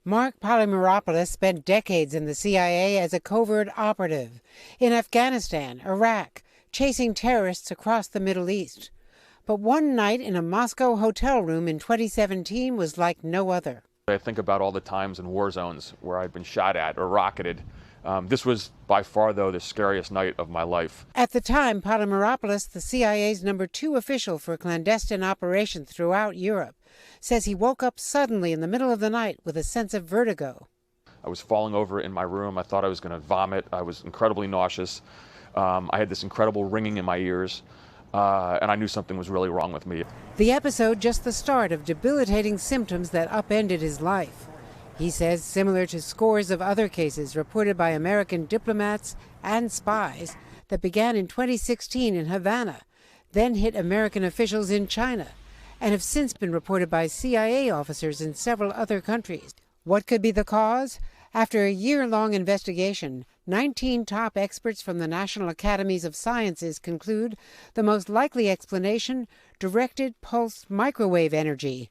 Mark Polymeropoulos spent decades in the CIA as a covert operative in Afghanistan, Iraq, chasing terrorists across the Middle East. But one night in a Moscow hotel room in 2017 was like no other. I think about all the times in war zones where I've been shot at or rocketed. This was by far, though, the scariest night of my life. At the time, Polymeropoulos, the CIA's #2 official for clandestine operations throughout Europe, says he woke up suddenly in the middle of the night with a sense of vertigo. I was falling over in my room. I thought I was going to vomit. I was incredibly nauseous. I had this incredible ringing in my ears, and I knew something was really wrong with me. The episode just the start of debilitating symptoms that upended his life. He says, similar to scores of other cases reported by American diplomats and spies that began in 2016 in Havana, then hit American officials in China, and have since been reported by CIA officers in several other countries. What could be the cause? After a year-long investigation, 19 top experts from the National Academies of Sciences conclude the most likely explanation: directed pulse microwave energy,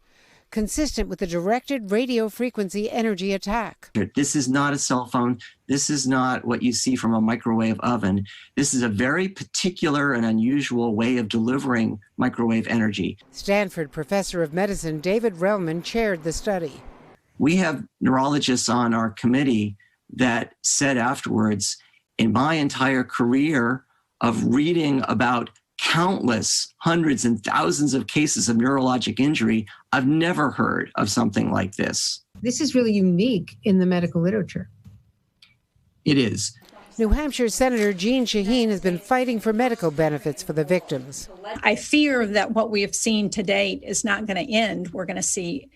consistent with the directed radio frequency energy attack. This is not a cell phone. This is not what you see from a microwave oven. This is a very particular and unusual way of delivering microwave energy. Stanford professor of medicine David Relman chaired the study. We have neurologists on our committee that said afterwards, in my entire career of reading about countless hundreds and thousands of cases of neurologic injury, I've never heard of something like this. This is really unique in the medical literature. It is. New Hampshire Senator Jeanne Shaheen has been fighting for medical benefits for the victims. I fear that what we have seen to date is not going to end. We're going to see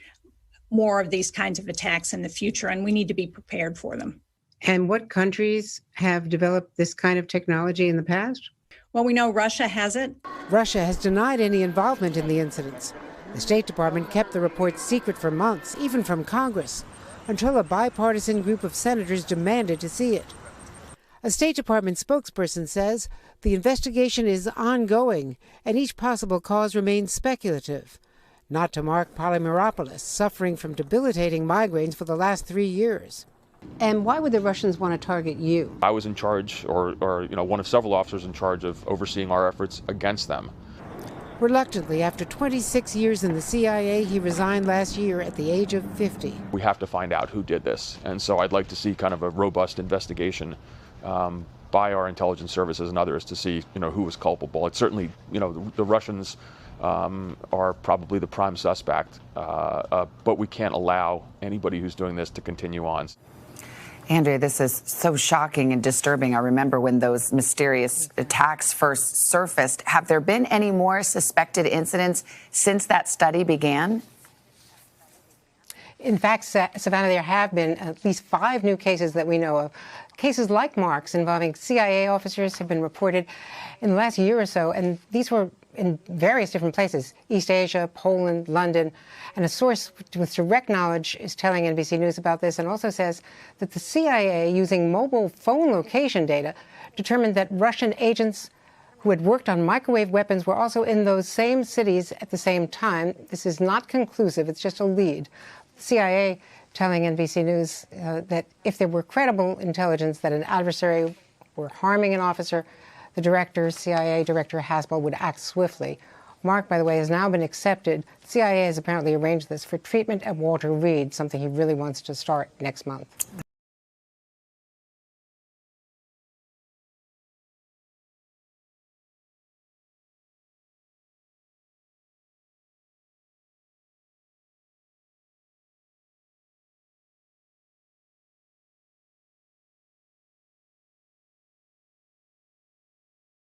more of these kinds of attacks in the future, and we need to be prepared for them. And what countries have developed this kind of technology in the past? Well, we know Russia has it. Russia has denied any involvement in the incidents. The State Department kept the report secret for months, even from Congress, until a bipartisan group of senators demanded to see it. A State Department spokesperson says the investigation is ongoing and each possible cause remains speculative. Not to Mark Polymeropoulos, suffering from debilitating migraines for the last 3 years. And why would the Russians want to target you? I was in charge, or one of several officers in charge of overseeing our efforts against them. Reluctantly, after 26 years in the CIA, he resigned last year at the age of 50. We have to find out who did this, and so I'd like to see kind of a robust investigation by our intelligence services and others to see, who was culpable. It's certainly, the Russians are probably the prime suspect, but we can't allow anybody who's doing this to continue on. Andrea, this is so shocking and disturbing. I remember when those mysterious attacks first surfaced. Have there been any more suspected incidents since that study began? In fact, Savannah, there have been at least 5 new cases that we know of. Cases like Mark's involving CIA officers have been reported in the last year or so, and these were in various different places: East Asia, Poland, London. And a source with direct knowledge is telling NBC News about this, and also says that the CIA, using mobile phone location data, determined that Russian agents who had worked on microwave weapons were also in those same cities at the same time. This is not conclusive, it's just a lead. The CIA telling NBC News that if there were credible intelligence that an adversary were harming an officer, the director, CIA Director Hasbell, would act swiftly. Mark, by the way, has now been accepted. The CIA has apparently arranged this for treatment at Walter Reed, something he really wants to start next month.